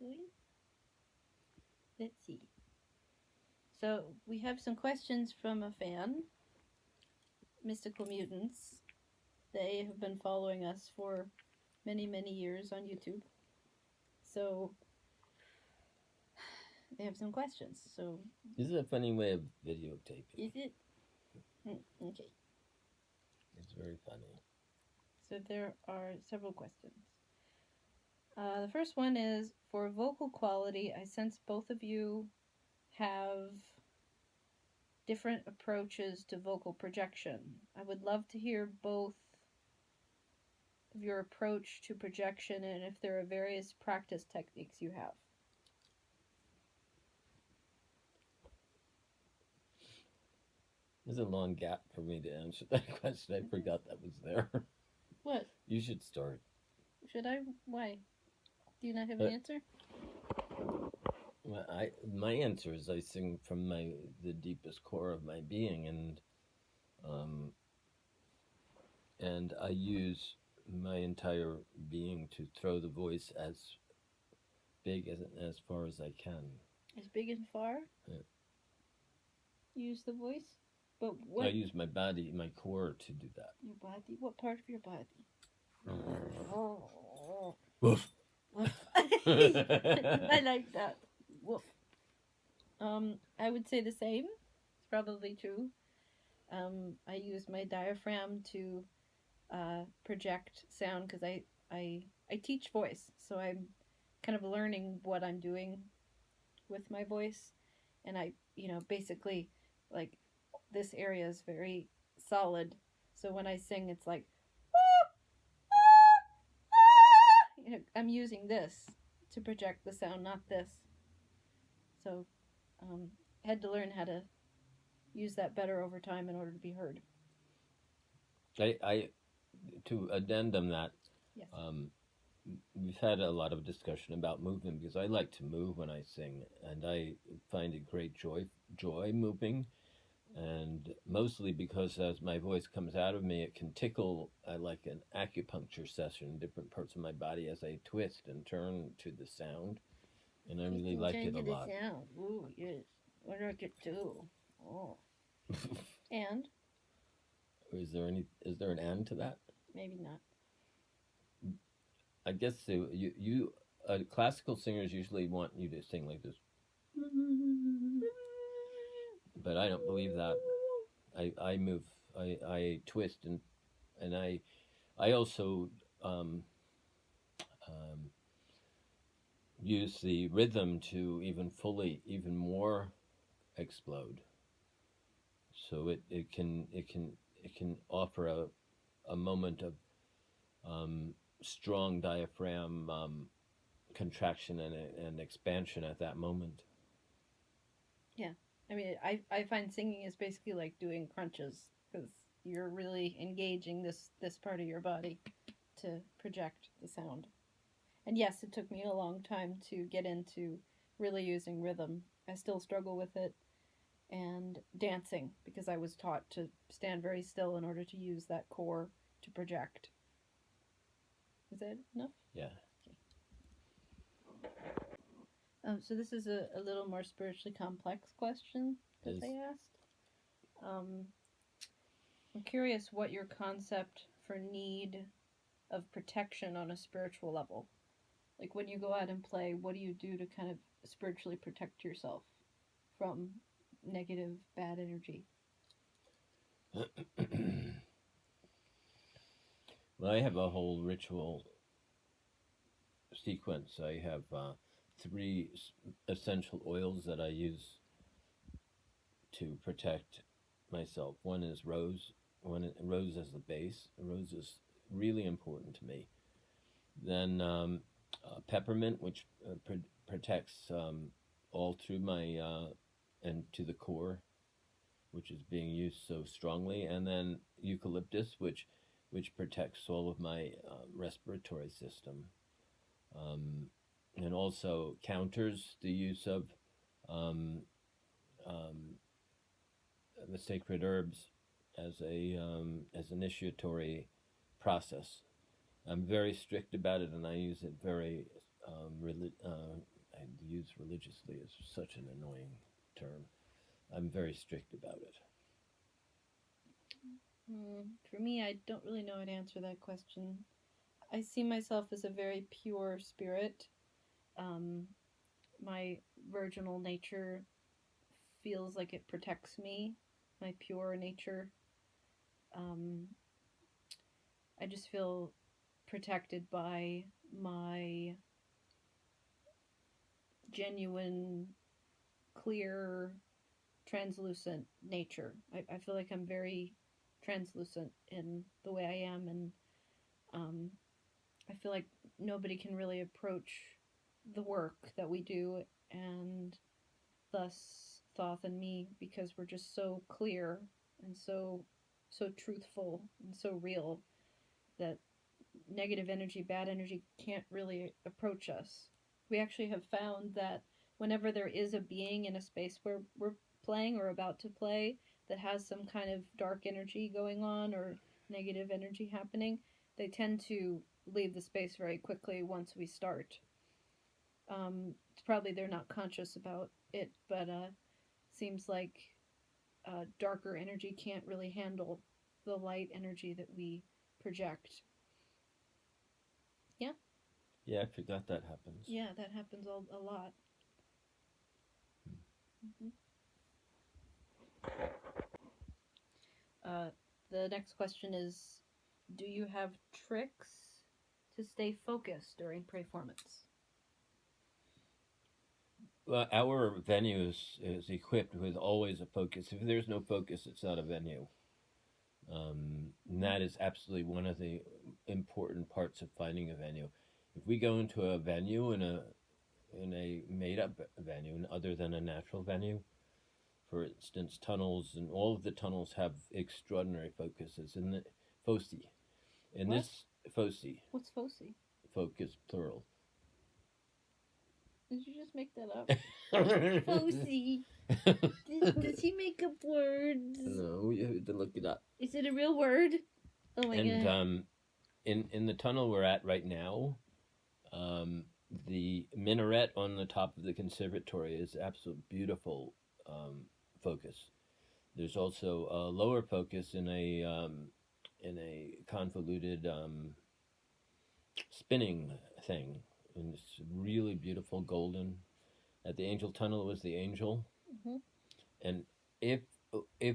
doing? Let's see. So we have some questions from a fan, Mystical Mutants. They have been following us for many, many years on YouTube. So they have some questions. So this is a funny way of videotaping. Is it? Okay. It's very funny. So there are several questions. The first one is, for vocal quality, I sense both of you have different approaches to vocal projection. I would love to hear both of your approach to projection and if there are various practice techniques you have. There's a long gap for me to answer that question. I forgot that was there. What? You should start. Should I? Why? Do you not have an answer? Well, my answer is I sing from the deepest core of my being, and I use my entire being to throw the voice as big as far as I can. As big and far? Yeah. Use the voice? But what? I use my body, my core to do that. Your body? What part of your body? Woof. Woof. I like that. Woof. I would say the same. It's probably true. I use my diaphragm to project sound because I teach voice, so I'm kind of learning what I'm doing with my voice, and I basically like this area is very solid, so when I sing it's like I'm using this to project the sound, not this. So had to learn how to use that better over time in order to be heard. I to addendum that, yes. We've had a lot of discussion about movement because I like to move when I sing, and I find it great joy moving, and mostly because as my voice comes out of me, it can tickle like an acupuncture session in different parts of my body as I twist and turn to the sound, and I really like it a lot. Sound. Ooh, yes. What do I get to? Oh. And? Is there an end to that? Maybe not. I guess so. You classical singers usually want you to sing like this, but I don't believe that. I move, I twist, and I also use the rhythm to even more explode. So it can offer a moment of strong diaphragm contraction and expansion at that moment. Yeah, I mean, I find singing is basically like doing crunches because you're really engaging this part of your body to project the sound. And yes, it took me a long time to get into really using rhythm. I still struggle with it. And dancing, because I was taught to stand very still in order to use that core to project. Is that enough? Yeah. Okay. So this is a little more spiritually complex question that they asked. I'm curious what your concept for need of protection on a spiritual level. Like when you go out and play, what do you do to kind of spiritually protect yourself from negative, bad energy? Well, I have a whole ritual sequence. I have 3 essential oils that I use to protect myself. One is rose. Rose as the base. Rose is really important to me. Then peppermint, which protects all through my and to the core, which is being used so strongly, and then eucalyptus, which protects all of my respiratory system, and also counters the use of the sacred herbs as as initiatory process. I'm very strict about it, and I use it very use religiously is such an annoying term. I'm very strict about it. For me, I don't really know how to answer that question. I see myself as a very pure spirit. My virginal nature feels like it protects me, my pure nature. Um, I just feel protected by my genuine, clear, translucent nature. I feel like I'm very translucent in the way I am, and I feel like nobody can really approach the work that we do, and thus Thoth and me, because we're just so clear and so truthful and so real that negative energy, bad energy can't really approach us. We actually have found that whenever there is a being in a space where we're playing or about to play that has some kind of dark energy going on or negative energy happening, they tend to leave the space very quickly once we start. It's probably they're not conscious about it, but seems like darker energy can't really handle the light energy that we project. Yeah. Yeah, I forgot that happens. Yeah, that happens a lot. Mm-hmm. The next question is, do you have tricks to stay focused during performance? Well, our venue is equipped with always a focus. If there's no focus, it's not a venue. And that is absolutely one of the important parts of finding a venue. If we go into a venue in a made up venue, other than a natural venue, for instance, tunnels, and all of the tunnels have extraordinary focuses. In the foci, in What? this foci, What's foci? focus plural. Did you just make that up? Foci. Does he make up words? No, you have to look it up. Is it a real word? Oh my god. In the tunnel we're at right now, the minaret on the top of the conservatory is absolute beautiful focus. There's also a lower focus in a convoluted spinning thing, and it's really beautiful golden. At the angel tunnel, it was the angel, and if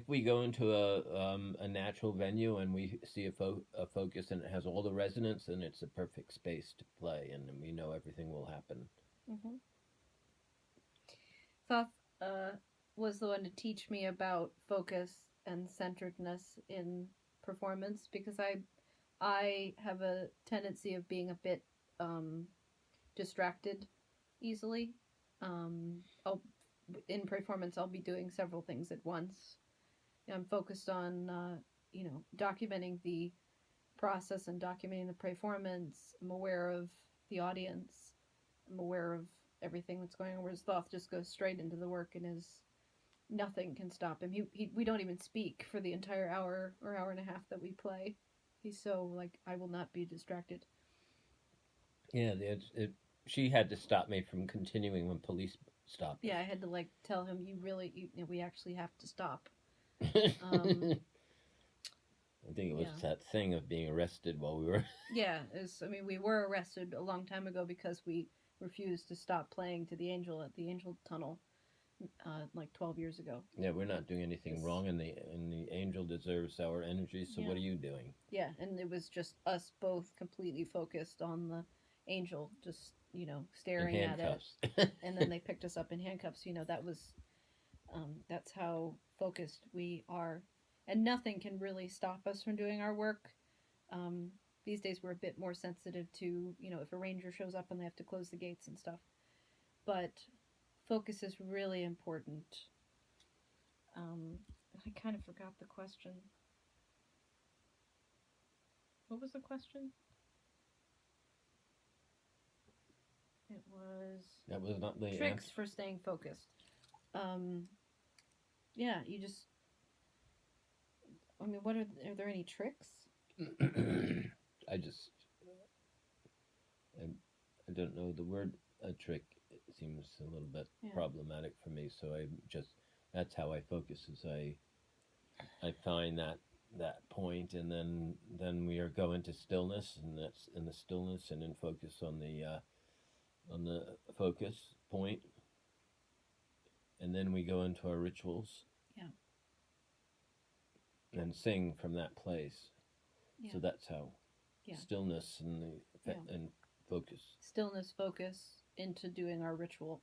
we go into a natural venue and we see a focus and it has all the resonance, then it's a perfect space to play, and we know everything will happen. Thoth was the one to teach me about focus and centeredness in performance, because I have a tendency of being a bit distracted easily. In performance, I'll be doing several things at once. I'm focused on documenting the process and documenting the performance. I'm aware of the audience. I'm aware of everything that's going on. Whereas Thoth just goes straight into the work and nothing can stop him. We don't even speak for the entire hour or hour and a half that we play. He's so like, I will not be distracted. Yeah, she had to stop me from continuing when police stopped. Yeah, I had to tell him, we actually have to stop. I think it was that thing of being arrested while we were. Yeah, we were arrested a long time ago because we refused to stop playing to the angel at the angel tunnel, 12 years ago. Yeah, we're not doing anything wrong, and the angel deserves our energy. So what are you doing? Yeah, and it was just us both completely focused on the angel, just staring at it. And then they picked us up in handcuffs. That was that's how focused we are, and nothing can really stop us from doing our work. These days we're a bit more sensitive to if a ranger shows up and they have to close the gates and stuff, but focus is really important. I kind of forgot the question. What was the question? It was... That was not the tricks answer. for staying focused. Yeah, you just... what are there any tricks? I don't know the word, a trick. seems a little bit Yeah. problematic for me. So that's how I focus. Is I find that point, and then we are go into stillness, and that's in the stillness, and then focus on the focus point, and then we go into our rituals. Yeah. And sing from that place. Yeah. So that's how Yeah. stillness and focus. Stillness, focus into doing our ritual.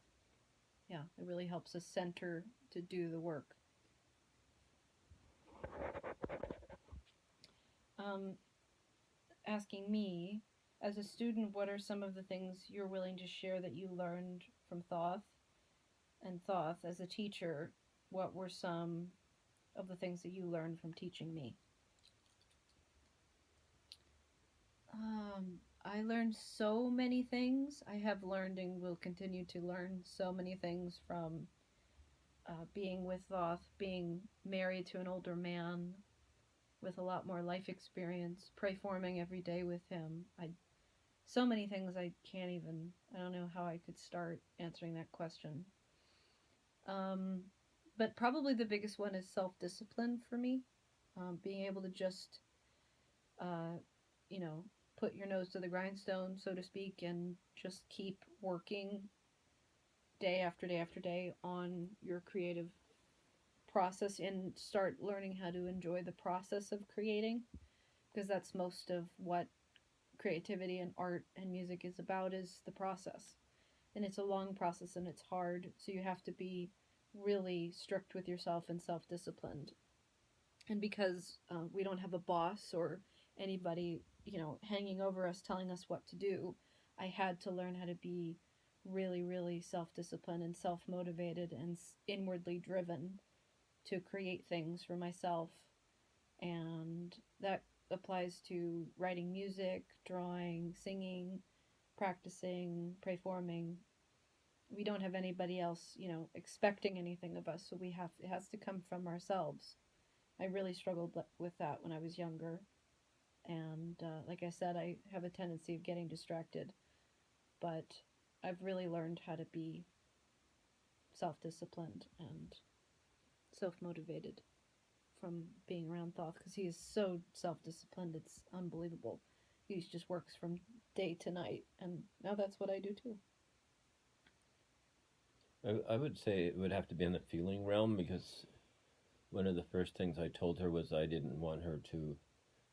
Yeah, it really helps us center to do the work. Asking me, as a student, what are some of the things you're willing to share that you learned from Thoth? And Thoth, as a teacher, what were some of the things that you learned from teaching me? I learned so many things. I have learned and will continue to learn so many things from being with Thoth, being married to an older man with a lot more life experience, pray-forming every day with him. So many things I don't know how I could start answering that question. But probably the biggest one is self-discipline for me. Being able to just, you know, put your nose to the grindstone, so to speak, and just keep working day after day after day on your creative process and start learning how to enjoy the process of creating, because that's most of what creativity and art and music is about, is the process. And it's a long process and it's hard, so you have to be really strict with yourself and self-disciplined. And because we don't have a boss or anybody, hanging over us telling us what to do, I had to learn how to be really, really self-disciplined and self-motivated and inwardly driven to create things for myself. And that applies to writing music, drawing, singing, practicing, performing. We don't have anybody else, expecting anything of us, so it has to come from ourselves. I really struggled with that when I was younger. And like I said, I have a tendency of getting distracted. But I've really learned how to be self disciplined and self motivated from being around Thoth, because he is so self disciplined. It's unbelievable. He just works from day to night. And now that's what I do too. I would say it would have to be in the feeling realm, because one of the first things I told her was I didn't want her to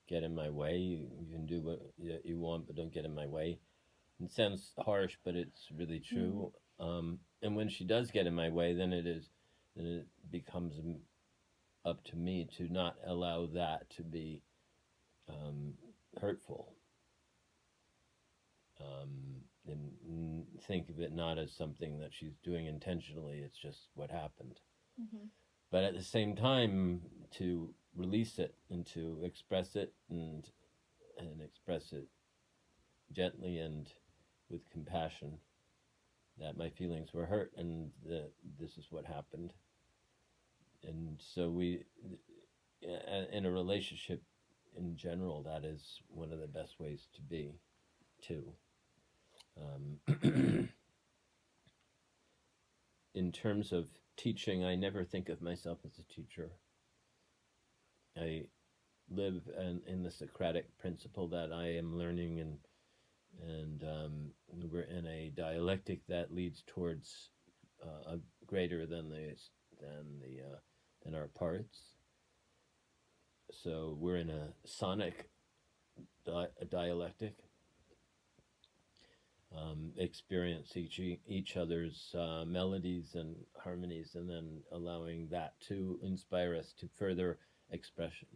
get in my way. You can do what you want, but don't get in my way. It sounds harsh, but it's really true. And when she does get in my way, then it becomes up to me to not allow that to be hurtful. And think of it not as something that she's doing intentionally. It's just what happened. Mm-hmm. But at the same time, to release it and to express it and express it gently and with compassion, that my feelings were hurt and this is what happened. And so in a relationship in general, that is one of the best ways to be, too. In terms of teaching, I never think of myself as a teacher. I live in the Socratic principle that I am learning, and we're in a dialectic that leads towards a greater than our parts. So we're in a sonic dialectic. Experience each other's melodies and harmonies, and then allowing that to inspire us to further expression.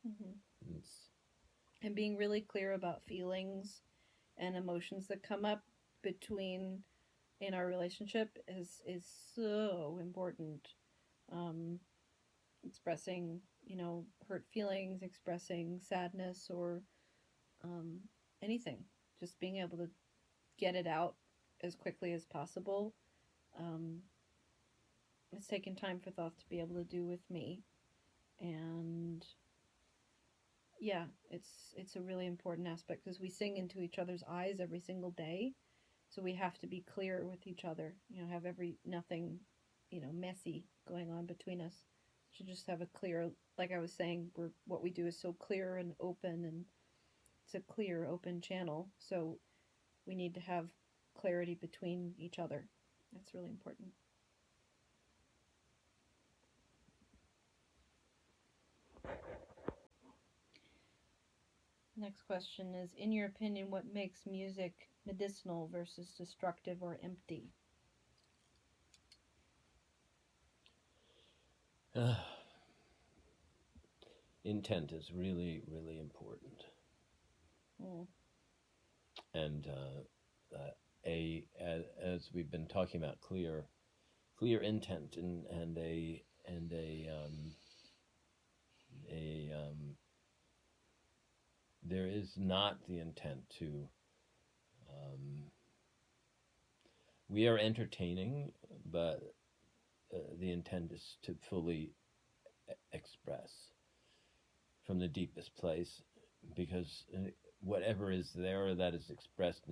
Mm-hmm. And being really clear about feelings and emotions that come up in our relationship is so important. Expressing, hurt feelings, expressing sadness, or anything. Just being able to get it out as quickly as possible. It's taken time for Thoth to be able to do with me. And yeah, it's a really important aspect, because we sing into each other's eyes every single day. So we have to be clear with each other, have nothing, messy going on between us. To just have a clear, like I was saying, what we do is so clear and open, and it's a clear, open channel. So we need to have clarity between each other. That's really important. Next question is, in your opinion, what makes music medicinal versus destructive or empty? Intent is really, really important. Mm. And as we've been talking about, clear intent and a there is not the intent to we are entertaining, but the intent is to fully express from the deepest place, because whatever is there that is expressed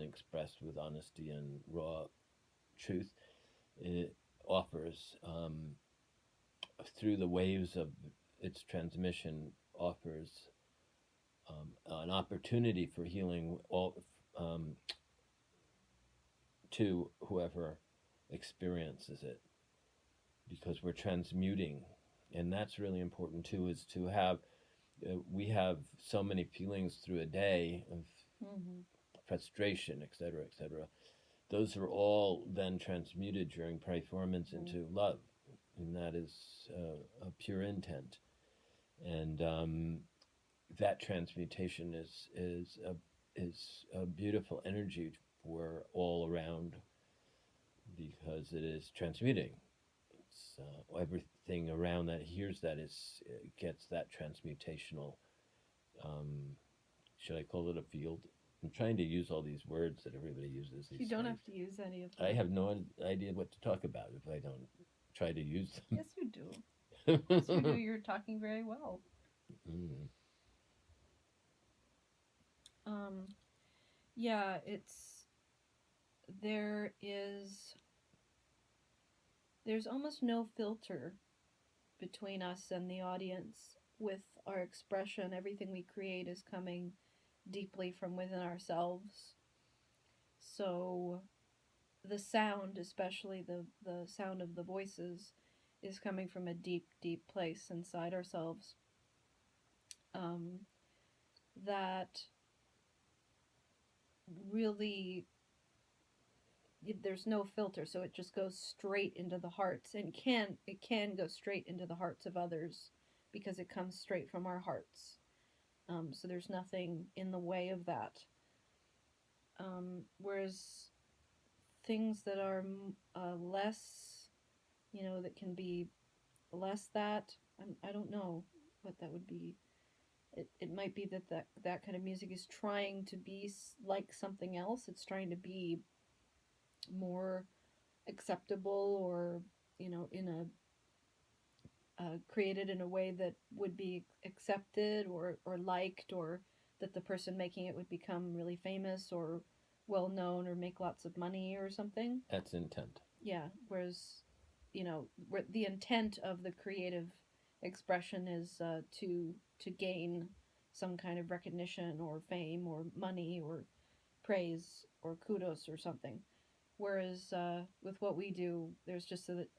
with honesty and raw truth, it offers through the waves of its transmission, offers an opportunity for healing to whoever experiences it, because we're transmuting. And that's really important too, is to have we have so many feelings through a day of frustration, etc., etc. Those are all then transmuted during performance into love, and that is a pure intent. And that transmutation is a beautiful energy for all around, because it is transmuting. It's everything around that hears that gets that transmutational. Should I call it a field? I'm trying to use all these words that everybody uses. You don't have to use any of them. I have no idea what to talk about if I don't try to use them. Yes, you do. Yes, you do. You're talking very well. Yeah, there's almost no filter between us and the audience with our expression. Everything we create is coming deeply from within ourselves. So the sound, especially the sound of the voices, is coming from a deep, deep place inside ourselves. That really, there's no filter, so it just goes straight into the hearts, and it can go straight into the hearts of others because it comes straight from our hearts. So there's nothing in the way of that. Whereas things that are less, that can be less that, I don't know what that would be. It might be that kind of music is trying to be like something else. It's trying to be more acceptable, or created in a way that would be accepted or liked, or that the person making it would become really famous or well known or make lots of money or something. That's intent. Yeah, whereas where the intent of the creative expression is to gain some kind of recognition or fame or money or praise or kudos or something. Whereas with what we do, there's just so that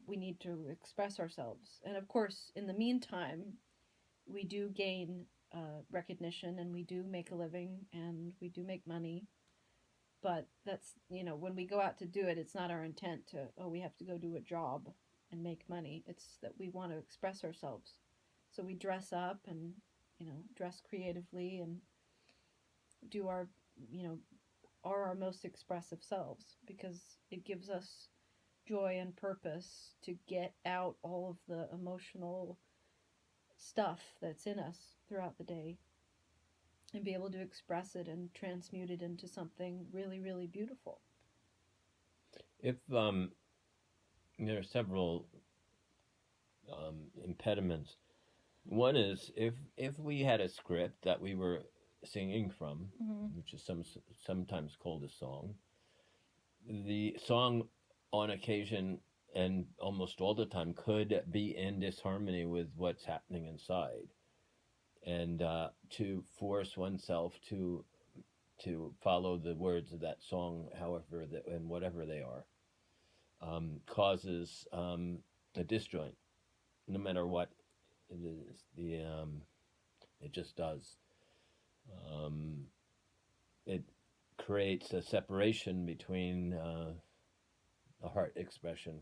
we need to express ourselves. And of course, in the meantime, we do gain recognition, and we do make a living, and we do make money. But that's, when we go out to do it, it's not our intent to, we have to go do a job and make money. It's that we want to express ourselves. So we dress up and, dress creatively and do are our most expressive selves, because it gives us joy and purpose to get out all of the emotional stuff that's in us throughout the day and be able to express it and transmute it into something really, really beautiful. If there are several impediments. One is if we had a script that we were singing from, which is sometimes called a song, the song on occasion and almost all the time could be in disharmony with what's happening inside, and to force oneself to follow the words of that song, however that and whatever they are, causes a disjoint, no matter what it is. It just does. Um, it creates a separation between the heart expression,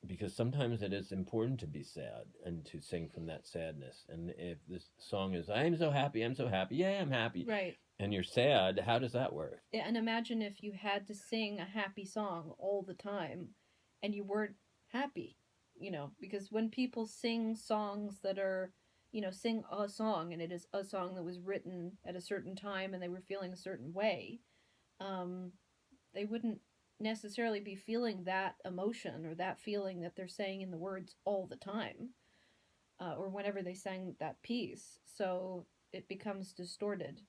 because sometimes it is important to be sad and to sing from that sadness. And if this song is "I'm so happy, I'm so happy," yeah, I'm happy, Right. and you're sad, how does that work? Yeah, and imagine if you had to sing a happy song all the time and you weren't happy, because when people sing songs that are, sing a song and it is a song that was written at a certain time and they were feeling a certain way, um, they wouldn't necessarily be feeling that emotion or that feeling that they're saying in the words all the time, or whenever they sang that piece. So it becomes distorted.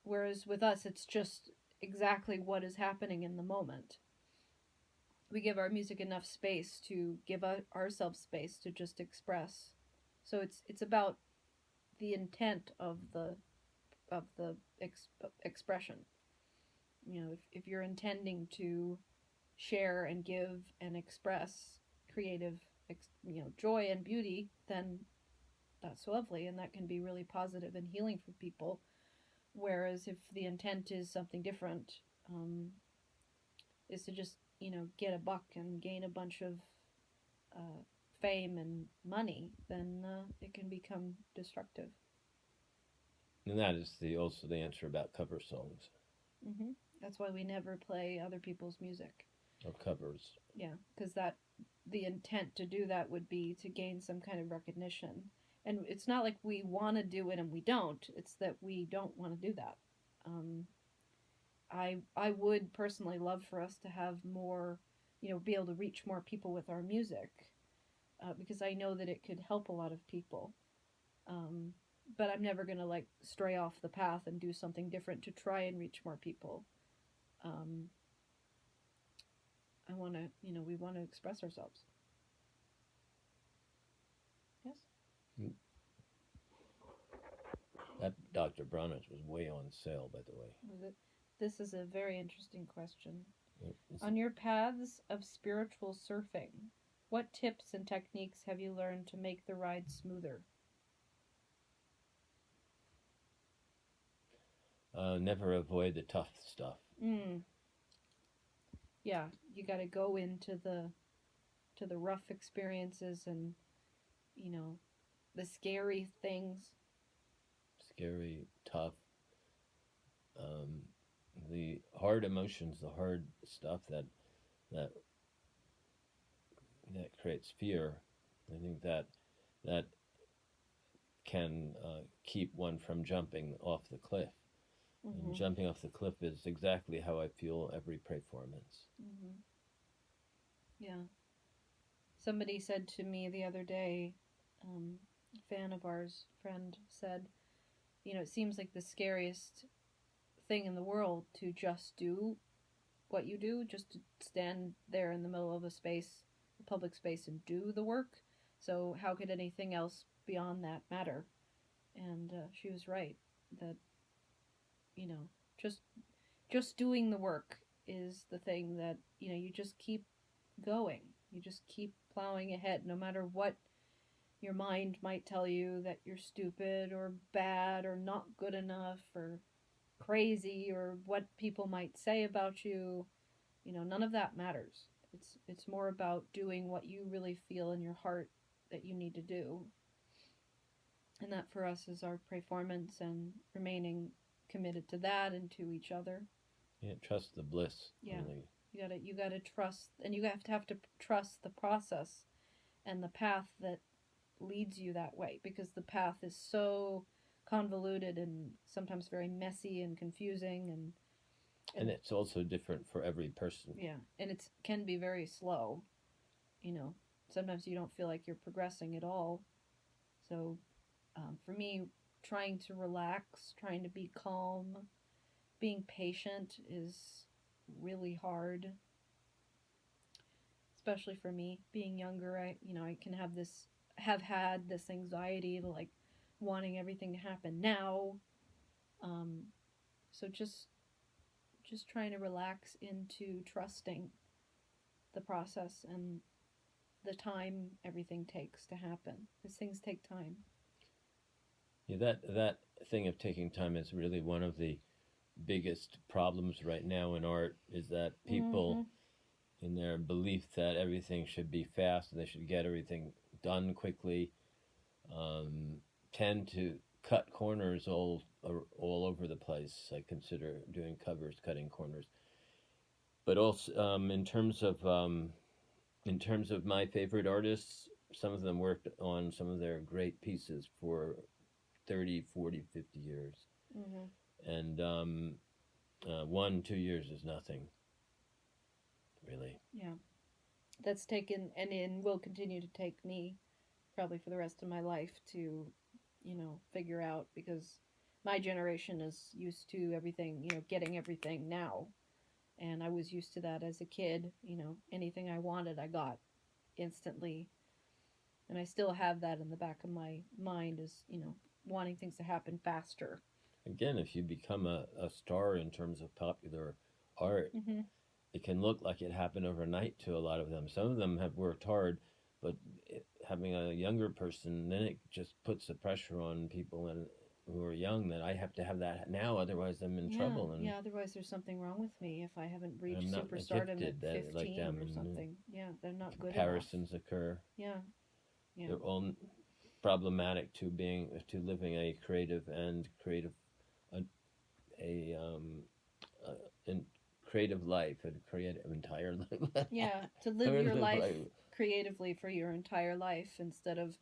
Whereas with us, it's just exactly what is happening in the moment. We give our music enough space to give ourselves space to just express. So it's about the intent of the expression. If you're intending to share and give and express creative, joy and beauty, then that's lovely, and that can be really positive and healing for people. Whereas if the intent is something different, is to just, get a buck and gain a bunch of uh, fame and money, then it can become destructive. And that is also the answer about cover songs That's why we never play other people's music. or covers. Yeah, because the intent to do that would be to gain some kind of recognition. And it's not like we want to do it and we don't. It's that we don't want to do that. Um, I would personally love for us to have more, be able to reach more people with our music, because I know that it could help a lot of people. Um, but I'm never gonna like stray off the path and do something different to try and reach more people. Um, I want to, we want to express ourselves. Yes. That Dr. Bronner's was way on sale, by the way. Was it? This is a very interesting question. It's On your paths of spiritual surfing, what tips and techniques have you learned to make the ride smoother? never avoid the tough stuff. Yeah, you got to go into the rough experiences and, the scary things. Scary, tough, the hard emotions, the hard stuff that creates fear. I think that can keep one from jumping off the cliff. And jumping off the cliff is exactly how I feel every performance. Yeah. Somebody said to me the other day, a fan of ours, friend, said, it seems like the scariest thing in the world to just do what you do, just to stand there in the middle of a public space, and do the work. So how could anything else beyond that matter? And she was right that, just doing the work is the thing that, you just keep going. You just keep plowing ahead, no matter what your mind might tell you that you're stupid or bad or not good enough or crazy, or what people might say about you. None of that matters. It's more about doing what you really feel in your heart that you need to do. And that for us is our performance and remaining committed to that and to each other. Yeah, trust the bliss. Yeah. Really. You gotta trust, and you have to trust the process and the path that leads you that way, because the path is so convoluted and sometimes very messy and confusing, and it's also different for every person. Yeah, and it can be very slow. Sometimes you don't feel like you're progressing at all. So for me, trying to relax, trying to be calm, being patient is really hard, especially for me being younger. I can have had this anxiety to like wanting everything to happen now. Um, so just trying to relax into trusting the process and the time everything takes to happen. Because things take time. Yeah, that thing of taking time is really one of the biggest problems right now in art. Is that Mm-hmm. people, in their belief that everything should be fast and they should get everything done quickly, um, tend to cut corners all over the place. I consider doing covers cutting corners, but also in terms of my favorite artists, some of them worked on some of their great pieces for 30, 40, 50 years, Mm-hmm. and 1, 2 years is nothing, really. Yeah. That's taken and will continue to take me probably for the rest of my life to, figure out because my generation is used to everything, getting everything now. And I was used to that as a kid. Anything I wanted, I got instantly. And I still have that in the back of my mind is, wanting things to happen faster. Again, if you become a star in terms of popular art, Mm-hmm. it can look like it happened overnight to a lot of them. Some of them have worked hard, but having a younger person, then it just puts the pressure on people who are young that I have to have that now, otherwise I'm in Yeah, trouble, and yeah. Otherwise, there's something wrong with me if I haven't reached I'm not superstardom at gifted that like 15 them, or and something. Yeah, they're not good enough. comparisons occur. Yeah, yeah. They're all problematic to living a creative and creative a in creative life and creative entire life. Yeah, to live your life creatively for your entire life instead of,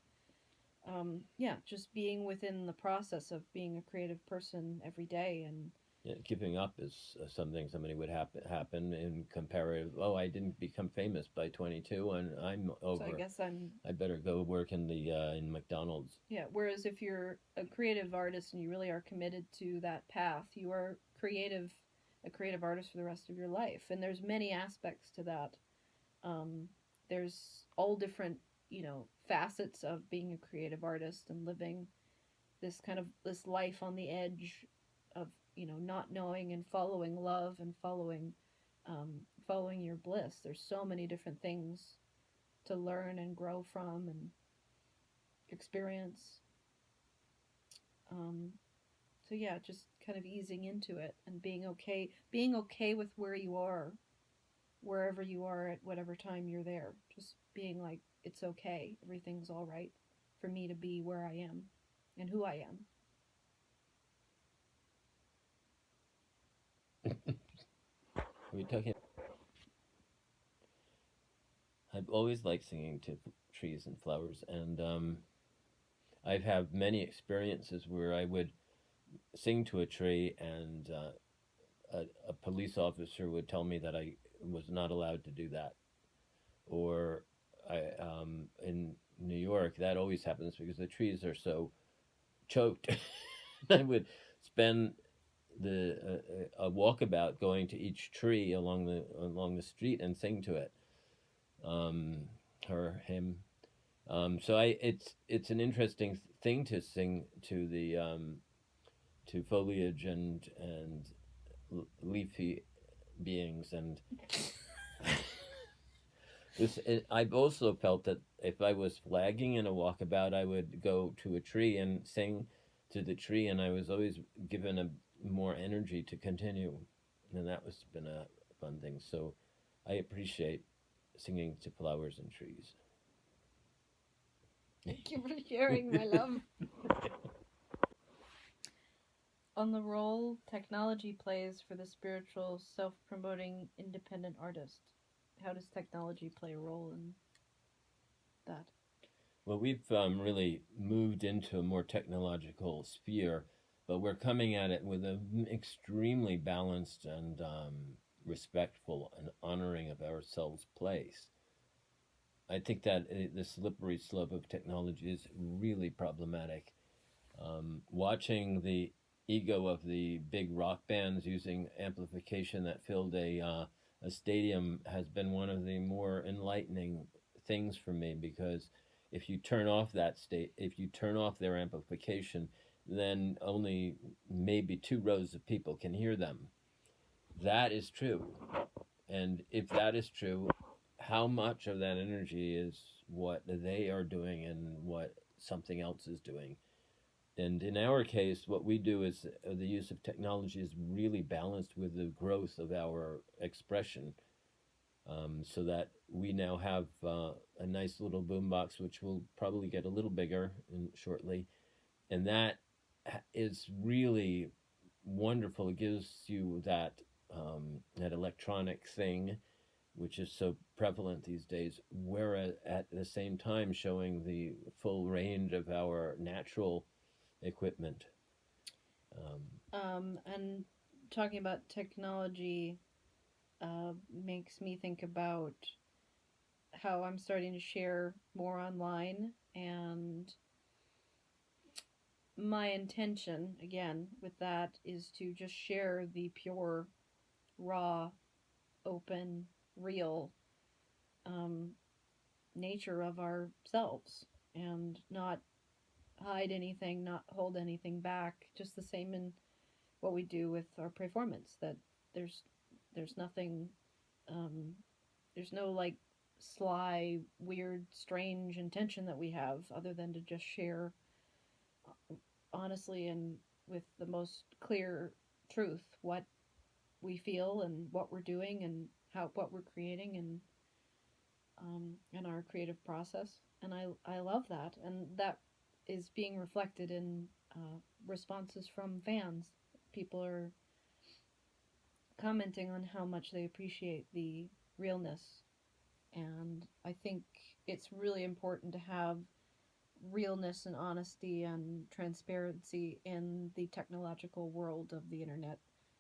yeah, just being within the process of being a creative person every day. And Yeah, giving up is something somebody would happen in comparative. Oh, I didn't become famous by 22, and I'm so I over. guess I'm, I better go work in McDonald's. yeah. Whereas if you're a creative artist and you really are committed to that path, you are a creative artist for the rest of your life. And there's many aspects to that. Um, there's all different, facets of being a creative artist and living this life on the edge of, not knowing and following love and following your bliss. There's so many different things to learn and grow from and experience. Um, so yeah, just kind of easing into it and being okay with where you are, wherever you are at whatever time you're there. Just being like, it's okay, everything's all right for me to be where I am and who I am. We're talking. I've always liked singing to trees and flowers, and I've had many experiences where I would sing to a tree, and a police officer would tell me that I was not allowed to do that, or in New York that always happens because the trees are so choked. I would spend a walkabout going to each tree along the street and sing to it, um, her him. So it's an interesting thing to sing to the to foliage and leafy beings and I've also felt that if I was flagging in a walkabout, I would go to a tree and sing to the tree, and I was always given a more energy to continue, and that was been a fun thing. So I appreciate singing to flowers and trees. Thank you for sharing, my love. On the role technology plays for the spiritual, self promoting, independent artist. How does technology play a role in that? Well, we've really moved into a more technological sphere, but we're coming at it with an extremely balanced and respectful and honoring of ourselves place. I think that the slippery slope of technology is really problematic. Watching the ego of the big rock bands using amplification that filled a stadium has been one of the more enlightening things for me, because if you turn off if you turn off their amplification, then only maybe 2 rows of people can hear them. That is true. And if that is true, how much of that energy is what they are doing and what something else is doing? And in our case, what we do is the use of technology is really balanced with the growth of our expression, so that we now have a nice little boombox, which will probably get a little bigger shortly. And that is really wonderful. It gives you that electronic thing, which is so prevalent these days, whereas at the same time showing the full range of our natural equipment. And talking about technology makes me think about how I'm starting to share more online, and my intention again with that is to just share the pure, raw, open, real um, nature of ourselves, and not hide anything, not hold anything back. Just the same in what we do with our performance. That there's there's nothing, um, there's no like sly, weird, strange intention that we have, other than to just share honestly and with the most clear truth what we feel and what we're doing and how what we're creating and our creative process. And I love that, and that is being reflected in responses from fans. People are commenting on how much they appreciate the realness, and I think it's really important to have realness and honesty and transparency in the technological world of the internet,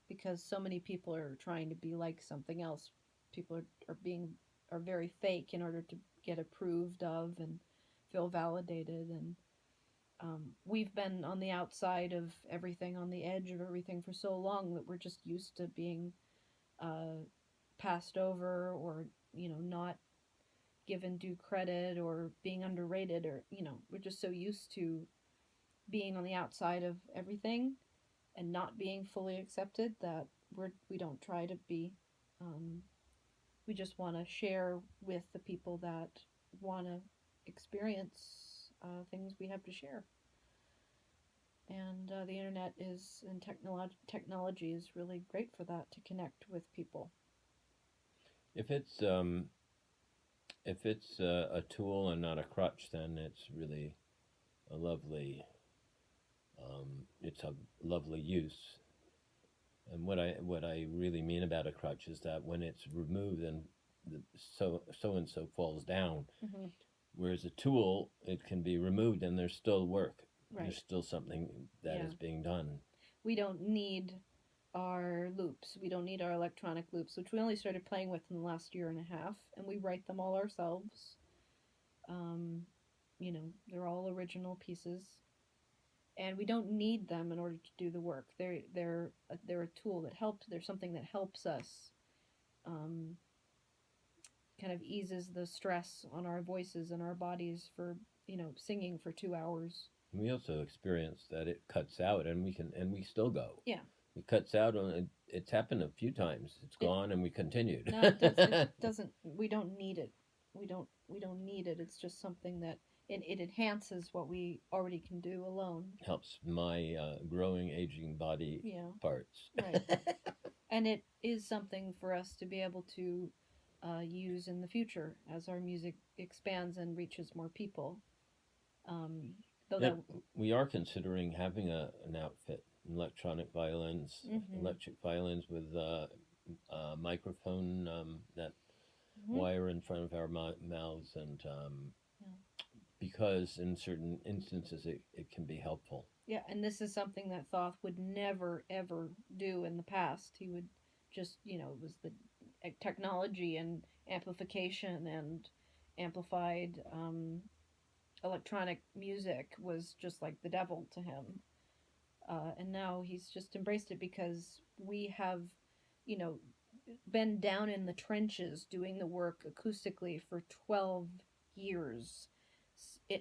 because so many people are trying to be like something else. People are very fake in order to get approved of and feel validated, and we've been on the outside of everything, on the edge of everything for so long that we're just used to being uh, passed over, or not given due credit, or being underrated, or we're just so used to being on the outside of everything and not being fully accepted that we don't try to be. um, we just want to share with the people that want to experience things we have to share. And the internet is, and technology is really great for that, to connect with people. If it's a tool and not a crutch, then it's really a lovely it's a lovely use. And what I really mean about a crutch is that when it's removed and so and so falls down, Mm-hmm. whereas a tool, it can be removed and there's still work. Right. There's still something that is being done. We don't need our loops. We don't need our electronic loops, which we only started playing with in the last year and a half, and we write them all ourselves. Um, they're all original pieces, and we don't need them in order to do the work. They're a tool that helps. They're something that helps us, um, kind of eases the stress on our voices and our bodies for singing for 2 hours. We also experience that it cuts out, and we still go. Yeah. It cuts out on it's happened a few times. It's gone, and we continued. No, it doesn't. We don't need it. We don't need it. It's just something that it enhances what we already can do alone. Helps my growing, aging body parts. Right. And it is something for us to be able to use in the future as our music expands and reaches more people. We are considering having an outfit, electronic violins, electric violins with a microphone that wire in front of our mouths, and because in certain instances it can be helpful. Yeah, and this is something that Thoth would never ever do in the past. He would just, it was the technology and amplification and amplified electronic music was just like the devil to him. And now he's just embraced it because we have, you know, been down in the trenches doing the work acoustically for 12 years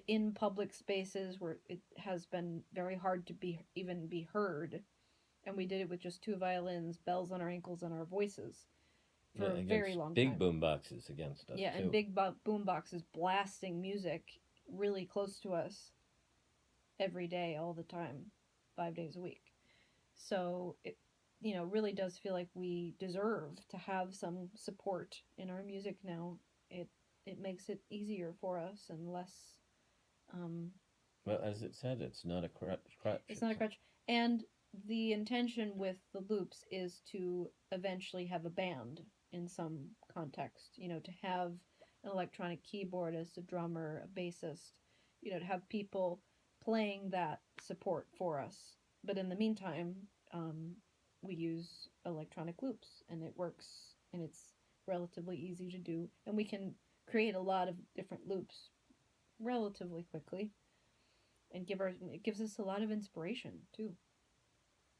in public spaces where it has been very hard to be heard, and we did it with just two violins, bells on our ankles, and our voices for Yeah, a very against long big time. boom boxes against us Yeah, too. and big boom boxes blasting music really close to us every day, all the time, 5 days a week. So it, really does feel like we deserve to have some support in our music now. It makes it easier for us and less. Um, Well, as it said, it's not a crutch. it's not a crutch. And the intention with the loops is to eventually have a band in some context. To have an electronic keyboardist, a drummer, a bassist. To have people playing that support for us. But in the meantime, um, we use electronic loops, and it works, and it's relatively easy to do, and we can create a lot of different loops relatively quickly, and it gives us a lot of inspiration too,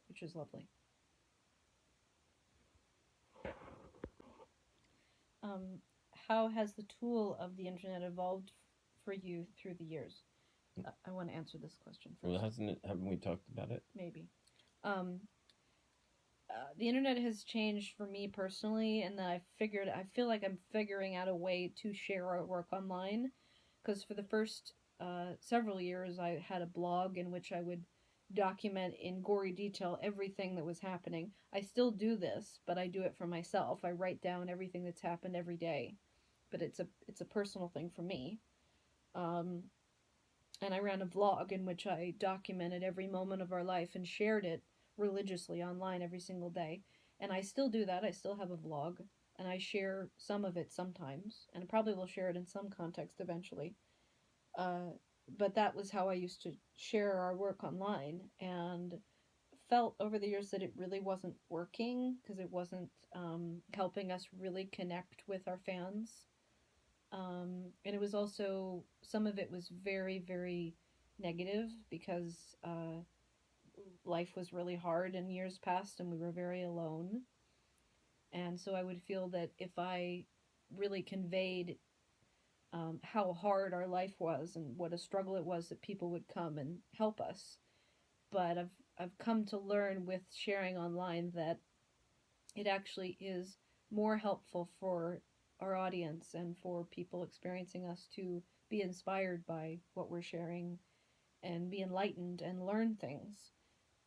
which is lovely. Um, how has the tool of the internet evolved for you through the years? I want to answer this question first. Well, haven't we talked about it? Maybe. Um, the internet has changed for me personally, and I feel like I'm figuring out a way to share our work online. Because for the first several years, I had a blog in which I would document in gory detail everything that was happening. I still do this, but I do it for myself. I write down everything that's happened every day, but it's a personal thing for me. Um, and I ran a vlog in which I documented every moment of our life and shared it religiously online every single day. And I still do that. I still have a vlog, and I share some of it sometimes, and I probably will share it in some context eventually. Uh, but that was how I used to share our work online, and felt over the years that it really wasn't working because it wasn't helping us really connect with our fans. And it was also, some of it was very, very negative because life was really hard in years past and we were very alone. And so I would feel that if I really conveyed how hard our life was and what a struggle it was, that people would come and help us. But I've come to learn with sharing online that it actually is more helpful for our audience and for people experiencing us to be inspired by what we're sharing and be enlightened and learn things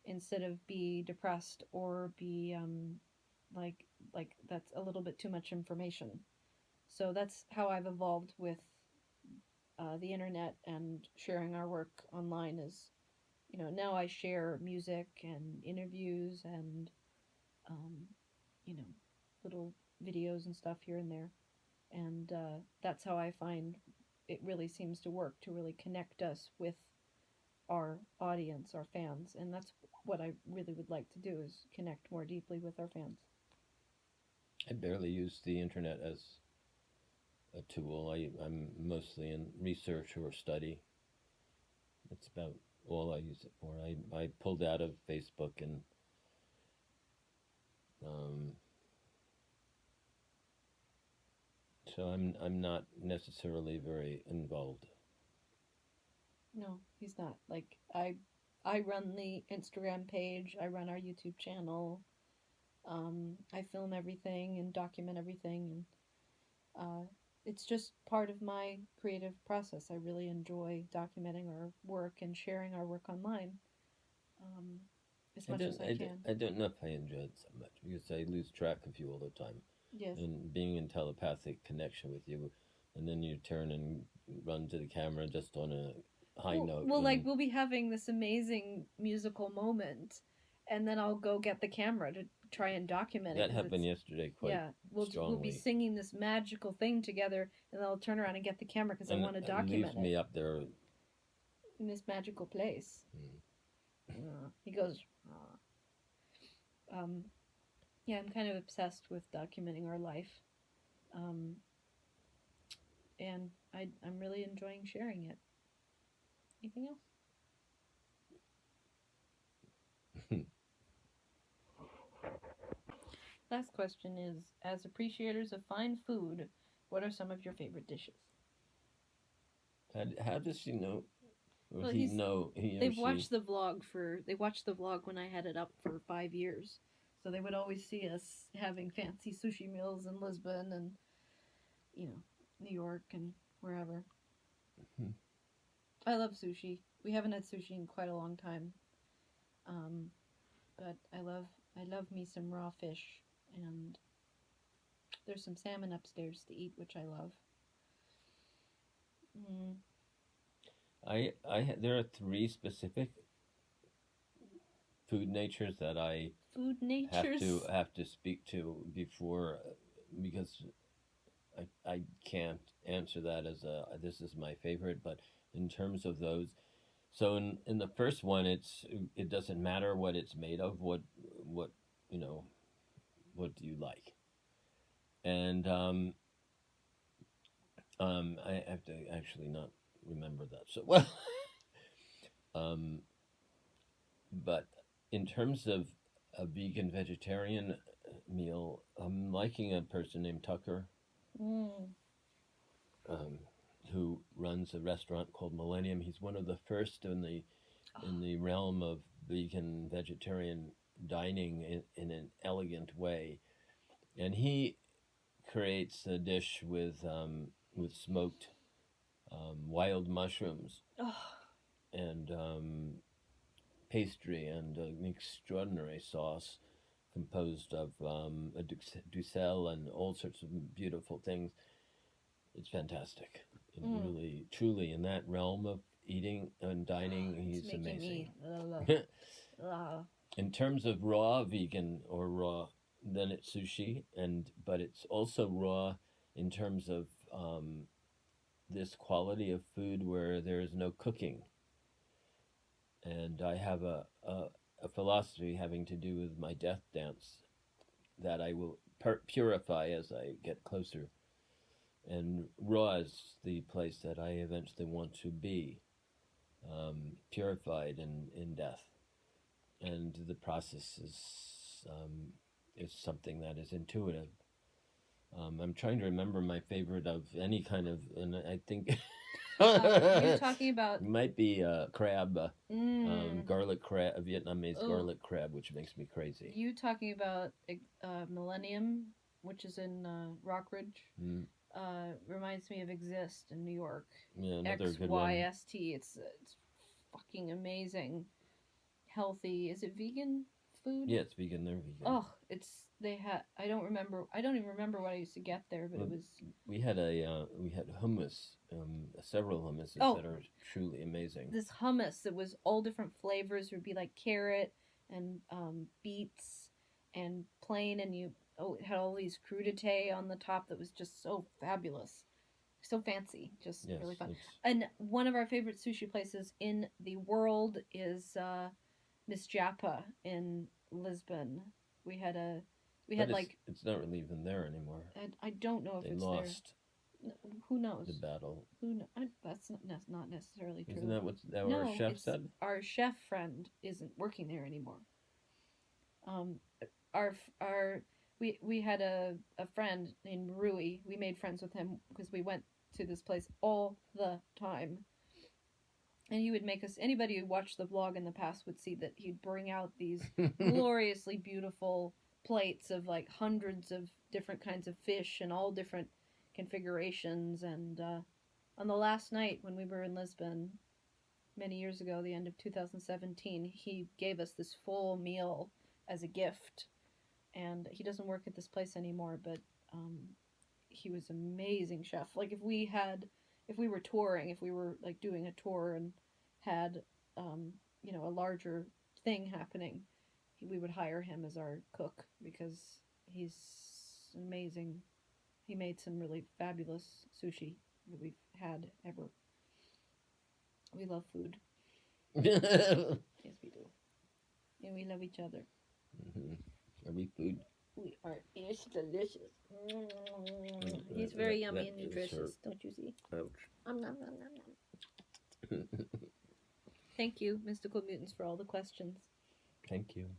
instead of be depressed or be like that's a little bit too much information. So that's how I've evolved with the internet and sharing our work online. Is now I share music and interviews and um, you know little videos and stuff here and there, and that's how I find it really seems to work to really connect us with our audience, our fans, and that's what I really would like to do, is connect more deeply with our fans. I barely use the internet as a tool. I'm mostly in research or study. That's about all I use it for. I pulled out of Facebook, and um, so I'm not necessarily very involved. No, he's not. Like I run the Instagram page, I run our YouTube channel. I film everything and document everything, and it's just part of my creative process. I really enjoy documenting our work and sharing our work online, um, as much as I can. I don't know if I enjoy it so much because I lose track of you all the time. Yes. And being in telepathic connection with you, and then you turn and run to the camera just on a high note. Well, like we'll be having this amazing musical moment, and then I'll go get the camera to try and document it. That happened yesterday quite strongly. We'll be singing this magical thing together, and then I'll turn around and get the camera because I want to document it. Leaves me up there in this magical place. He goes, yeah, I'm kind of obsessed with documenting our life, and I'm really enjoying sharing it. Anything else? Last question is, as appreciators of fine food, what are some of your favorite dishes? How does she know? Or Well, he know? He or They've she? watched the vlog when I had it up for 5 years. So they would always see us having fancy sushi meals in Lisbon and, New York and wherever. Hmm. I love sushi. We haven't had sushi in quite a long time. But I love me some raw fish, and there's some salmon upstairs to eat, which I love. Mm. There are 3 specific food natures that I Food natures. have to speak to before, because I can't answer that as this is my favorite. But in terms of those, so in the first one, it doesn't matter what it's made of. What what do you like? And I have to actually not remember that so well. But in terms of a vegan vegetarian meal, I'm liking a person named Tucker, um, who runs a restaurant called Millennium. He's one of the first in the realm of vegan vegetarian dining in an elegant way, and he creates a dish with smoked wild mushrooms Oh. and pastry and an extraordinary sauce composed of a duxelle and all sorts of beautiful things. It's fantastic. And really, truly, in that realm of eating and dining, he's amazing. In terms of raw vegan or raw, then it's sushi, but it's also raw in terms of this quality of food where there is no cooking. And I have a philosophy having to do with my death dance that I will purify as I get closer. And raw is the place that I eventually want to be, purified in death. And the process is something that is intuitive. I'm trying to remember my favorite of any kind of, and I think You're talking about it might be crab, garlic crab, Vietnamese garlic crab, which makes me crazy. You talking about Millennium, which is in Rockridge, reminds me of Exist in New York. Yeah, another good one. XYST. It's fucking amazing. Healthy. Is it vegan food? Yeah, it's vegan. They're vegan. Oh, I don't even remember what I used to get there, but it was. We had hummus, several hummuses that are truly amazing. This hummus that was all different flavors. It would be like carrot and beets and plain, and it had all these crudité on the top that was just so fabulous. So fancy, just really fun. And one of our favorite sushi places in the world is Miss Japa in Lisbon. It's not really even there anymore. I don't know if it's lost there. Who knows? The battle. That's not necessarily true. Isn't that what our chef said? Our chef friend isn't working there anymore. We had a friend named Rui. We made friends with him because we went to this place all the time. And he would make us, anybody who watched the vlog in the past would see that he'd bring out these gloriously beautiful plates of like hundreds of different kinds of fish and all different configurations. And on the last night when we were in Lisbon, many years ago, the end of 2017, he gave us this full meal as a gift. And he doesn't work at this place anymore, but he was an amazing chef. Like if we were touring, if we were like doing a tour and had, a larger thing happening, we would hire him as our cook because he's amazing. He made some really fabulous sushi that we've had ever. We love food. Yes, we do. And we love each other. Are we food? We are. It's delicious. He's very yummy and nutritious, don't you see? Ouch. Thank you, Mystical Mutants, for all the questions. Thank you.